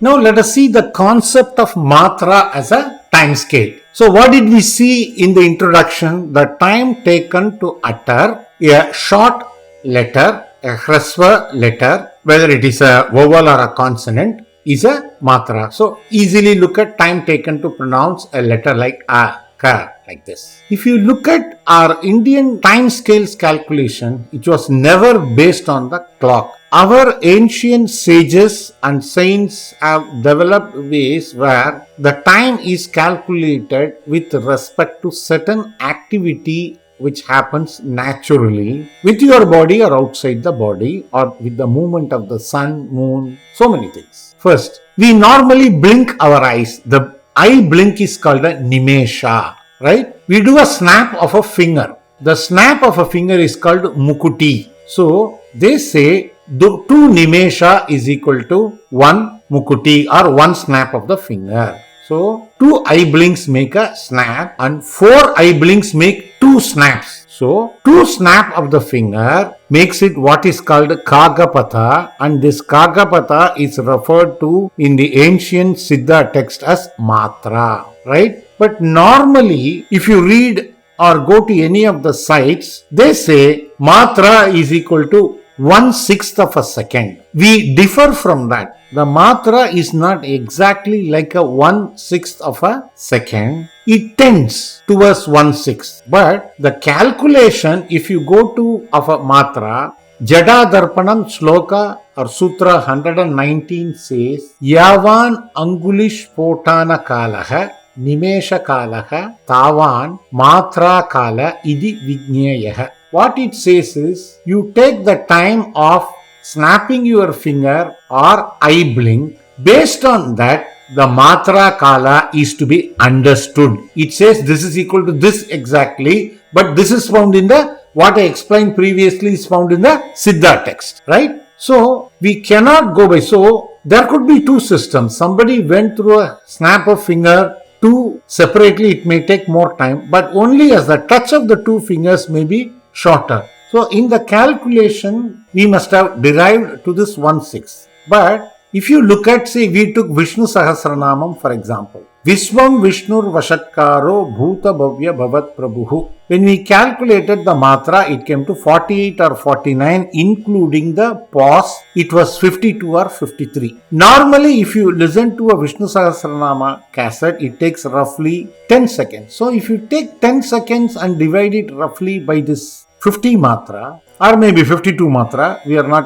Now let us see the concept of matra as a time scale. So what did we see in the introduction? The time taken to utter a short letter, a hrasva letter, whether it is a vowel or a consonant, is a matra. So easily look at time taken to pronounce a letter like a, ka, like this. If you look at our Indian time scales calculation, it was never based on the clock. Our ancient sages and saints have developed ways where the time is calculated with respect to certain activity which happens naturally with your body or outside the body or with the movement of the sun, moon, so many things. First, we normally blink our eyes. The eye blink is called a nimesha, right? We do a snap of a finger. The snap of a finger is called mukuti. So, they say 2 nimesha is equal to 1 mukuti or 1 snap of the finger. So, 2 eye blinks make a snap and 4 eye blinks make 2 snaps. So, 2 snap of the finger makes it what is called kagapatha, and this kagapatha is referred to in the ancient Siddha text as matra, right? But normally, if you read or go to any of the sites, they say matra is equal to 1/6 of a second. We differ from that. The matra is not exactly like a 1/6 of a second. It tends towards 1/6. But the calculation, if you go to of a matra, Jada Darpanam Shloka or Sutra 119 says, Yavan Angulish Potana Kalaha Nimesha Kalaha Tavan Matra Kala Idi Vigneyaha. What it says is, you take the time of snapping your finger or eye blink. Based on that, the matra kala is to be understood. It says this is equal to this exactly, but this is found in the, what I explained previously is found in the Siddha text, right? So, we cannot go by, so there could be 2 systems. Somebody went through a snap of finger, 2 separately, it may take more time, but only as the touch of the 2 fingers may be shorter. So, in the calculation, we must have derived to this 1/6. But, if you look at, say, we took Vishnu Sahasranamam for example. Visvam Vishnur Vashatkaro Bhuta Bhavya Bhavat Prabhuhu. When we calculated the matra, it came to 48 or 49, including the pause. It was 52 or 53. Normally, if you listen to a Vishnu Sahasranama cassette, it takes roughly 10 seconds. So, if you take 10 seconds and divide it roughly by this 50 matra or maybe 52 matra, we are not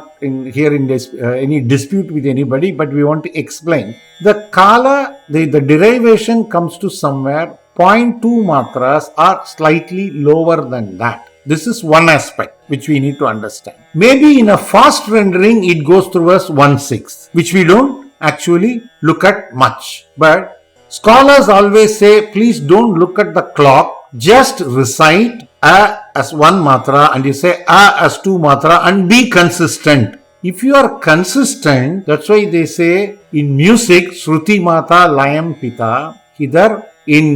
here in this, any dispute with anybody, but we want to explain. The kala, the derivation comes to somewhere 0.2 matras are slightly lower than that. This is one aspect which we need to understand. Maybe in a fast rendering it goes towards 1/6, which we don't actually look at much. But scholars always say, please don't look at the clock, just recite a as 1 matra and you say a as 2 matra and be consistent. If you are consistent, that's why they say in music, Sruti Mata Layam Pita. Either in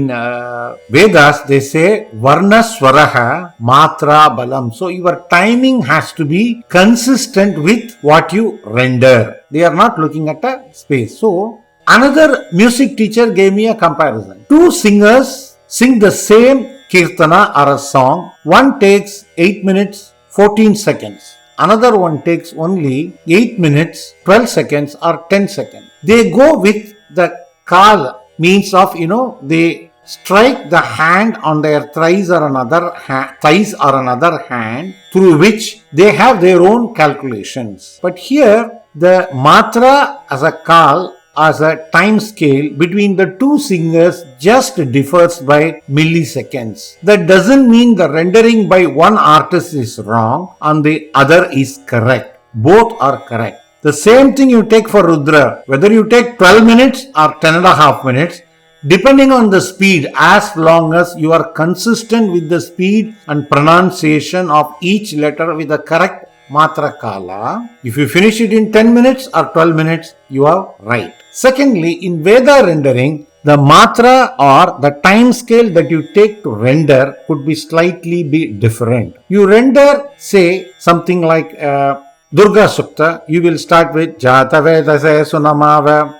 Vedas, they say Varna Swaraha Matra Balam. So your timing has to be consistent with what you render. They are not looking at a space. So another music teacher gave me a comparison. 2 singers sing the same kirtana or a song. One takes 8 minutes 14 seconds. Another one takes only 8 minutes 12 seconds or 10 seconds. They go with the kal, means of, they strike the hand on their thighs or another hand, through which they have their own calculations. But here the matra as a kal, as a time scale between the 2 singers just differs by milliseconds. That doesn't mean the rendering by one artist is wrong and the other is correct. Both are correct. The same thing you take for Rudra. Whether you take 12 minutes or 10.5 minutes, depending on the speed, as long as you are consistent with the speed and pronunciation of each letter with the correct matra kala, if you finish it in 10 minutes or 12 minutes, you are right. Secondly, in Veda rendering, the matra or the time scale that you take to render could be slightly different. You render, say, something like Durga Sukta, you will start with Jata Vedase Sunamava,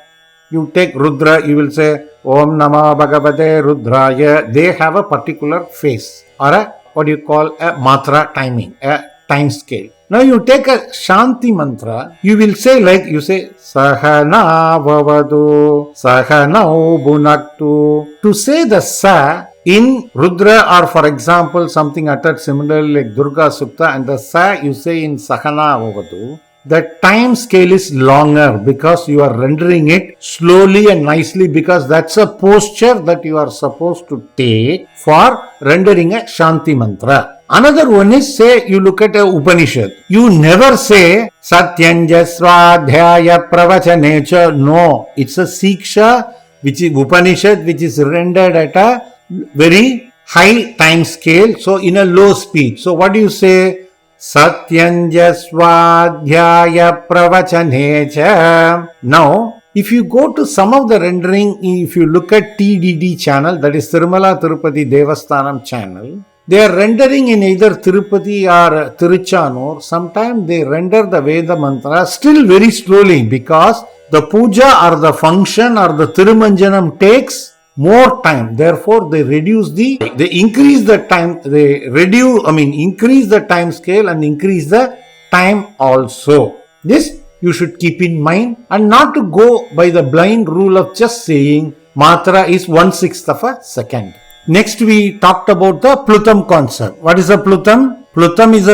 You take Rudra, you will say Om Nama Bhagavate Rudraya. They have a particular phase or a what you call a matra timing, a time scale. Now you take a Shanti mantra, you will say like you say Sahana Vavadu, Sahanau Bhunaktu. To say the Sa in Rudra or for example something uttered similarly like Durga Sukta and the Sa you say in Sahana Vavadu, the time scale is longer because you are rendering it slowly and nicely because that's a posture that you are supposed to take for rendering a Shanti mantra. Another one is, say, you look at a Upanishad. You never say, Satyanja Swadhyaya Pravachanacha. No, it's a Siksha, which is Upanishad, which is rendered at a very high time scale, so in a low speed. So what do you say? Satyanja Swadhyaya Pravachanacha. Now, if you go to some of the rendering, if you look at TDD channel, that is Tirumala Tirupati Devasthanam channel, they are rendering in either Tirupati or Tiruchanur. Sometimes they render the Veda mantra still very slowly because the puja or the function or the Tirumanjanam takes more time. Therefore, they increase the time, increase the time scale and increase the time also. This you should keep in mind and not to go by the blind rule of just saying matra is 1/6 of a second. Next, we talked about the Plutam concept. What is a Plutam? Plutam is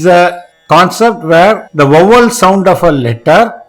a concept where the vowel sound of a letter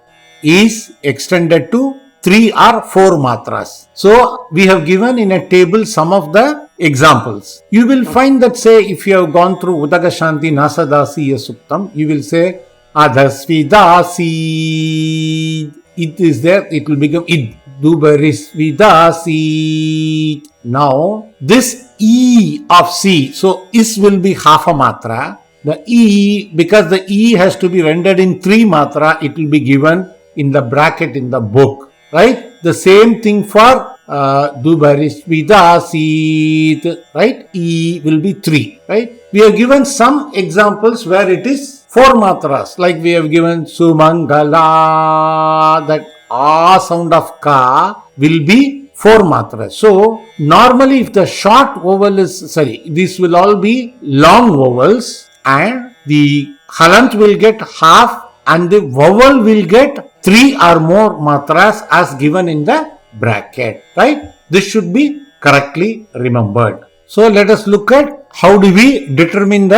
is extended to 3 or 4 matras. So, we have given in a table some of the examples. You will find that, say, if you have gone through Udaga Shanti Nasadasi Suktam, you will say Adhasvidasi. It is there, it will become id. Dubarisvidasi. Now, this E of C, so is will be half a matra. The E, because the E has to be rendered in 3 matra, it will be given in the bracket in the book. Right? The same thing for Dubarisvidasi. Right? E will be 3. Right? We have given some examples where it is 4 matras. Like we have given Sumangala, that A sound of Ka will be 4 matras. So, normally if the short vowel these will all be long vowels and the halant will get half and the vowel will get 3 or more matras as given in the bracket. Right? This should be correctly remembered. So, let us look at how do we determine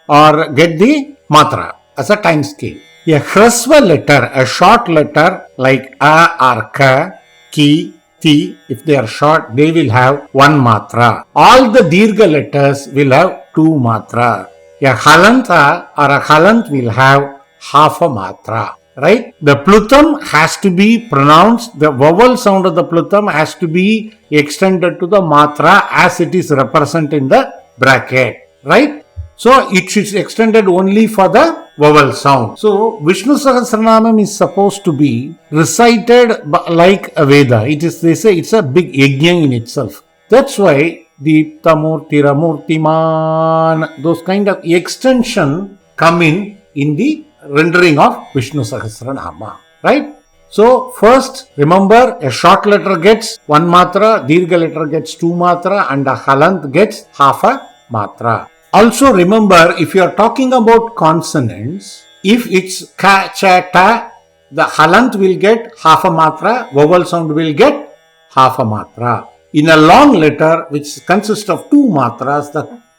or get the matra as a time scale. A hrasva letter, a short letter like A or Ka, Ki, Ti, if they are short, they will have 1 matra. All the dirgha letters will have 2 matra. A halanta or a halant will have half a matra. Right? The plutam has to be pronounced, the vowel sound of the plutam has to be extended to the matra as it is represented in the bracket. Right? So, it is extended only for the vowel sound. So, Vishnu Sahasranamam is supposed to be recited like a Veda. They say it's a big yajna in itself. That's why Deeptamurti Ramurtiman, those kind of extension come in the rendering of Vishnu Sahasranama. Right? So, first remember a short letter gets 1 matra, dirgha letter gets 2 matra and a halant gets half a matra. Also remember, if you are talking about consonants, if it's ka, cha, ta, the halant will get half a matra, vowel sound will get half a matra. In a long letter, which consists of 2 matras,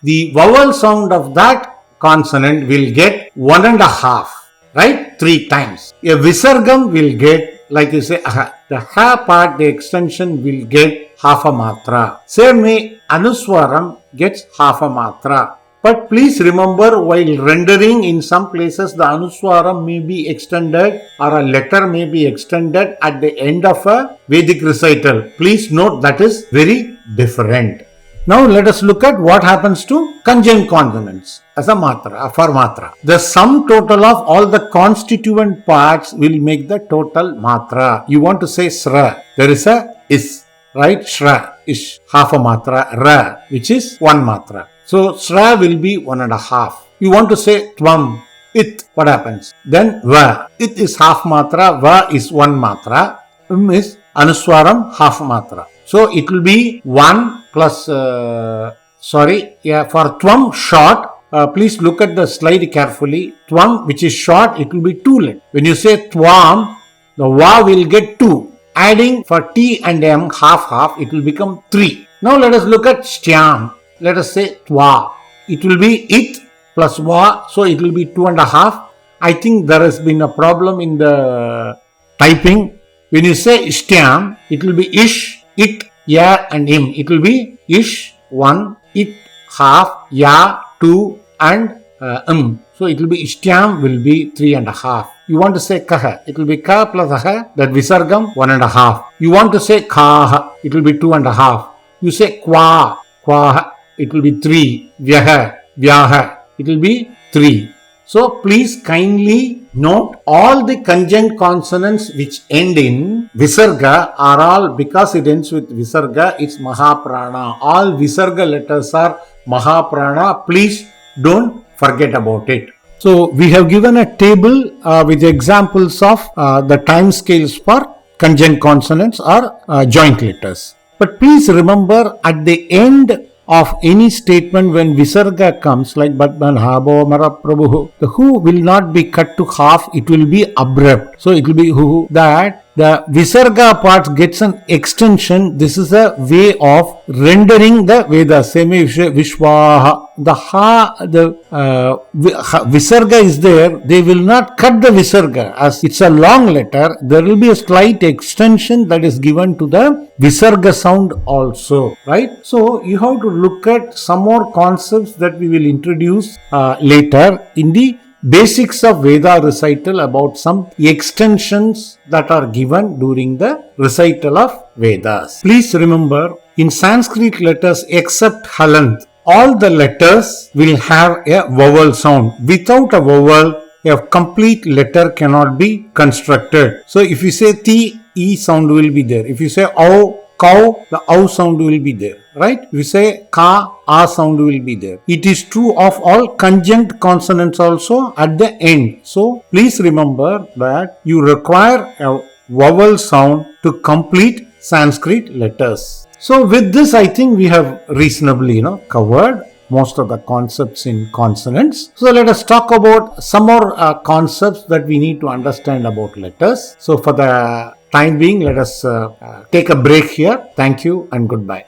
the vowel sound of that consonant will get 1.5, right? 3 times. A visargam will get, like you say, the ha part, the extension will get half a matra. Same way, anuswaram gets half a matra. But please remember, while rendering in some places the anuswaram may be extended or a letter may be extended at the end of a Vedic recital. Please note that is very different. Now let us look at what happens to conjunct consonants as a matra, for matra. The sum total of all the constituent parts will make the total matra. You want to say sra, there is a is, right? Shra, ish, half a matra, ra, which is 1 matra. So, sra will be 1.5. You want to say tvam, it, what happens? Then va, it is half matra, va is 1 matra, is Anuswaram half matra. So it will be 1 plus, for Tvam short, please look at the slide carefully. Tvam, which is short, it will be 2 letters. When you say Tvam, the Va will get 2. Adding for T and M half, it will become 3. Now let us look at Shtyam. Let us say Twa. It will be it plus Va, so it will be 2.5. I think there has been a problem in the typing. When you say Shtyam, it will be Ish, it, Ya and Im. It will be Ish 1, it half, Ya 2 and So it will be Shtyam will be 3.5. You want to say Kaha, it will be Ka plus Aha, that Visargam 1.5. You want to say Kaha, it will be 2.5. You say Kwa, it will be 3. Vyaha, it will be 3. So please kindly note all the conjunct consonants which end in Visarga are all, because it ends with Visarga, it's Mahaprana. All Visarga letters are Mahaprana. Please don't forget about it. So we have given a table with examples of the time scales for conjunct consonants or joint letters. But please remember, at the end of any statement when Visarga comes, like Batman, Habo, Mara, Prabhu, the Hu will not be cut to half, it will be abrupt. So it will be Hu, that the Visarga part gets an extension. This is a way of rendering the Vedas. Same way Vishwaha. The Visarga is there. They will not cut the Visarga. As it's a long letter, there will be a slight extension that is given to the Visarga sound also. Right? So you have to look at some more concepts that we will introduce later in the basics of Veda recital, about some extensions that are given during the recital of Vedas. Please remember, in Sanskrit letters except Halant, all the letters will have a vowel sound. Without a vowel, a complete letter cannot be constructed. So if you say T, E sound will be there. If you say O, Cow, the O sound will be there, right? If you say Ka, A sound will be there. It is true of all conjunct consonants also at the end. So please remember that you require a vowel sound to complete Sanskrit letters. So with this, I think we have reasonably covered most of the concepts in consonants. So let us talk about some more concepts that we need to understand about letters. So for the time being, let us take a break here. Thank you and goodbye.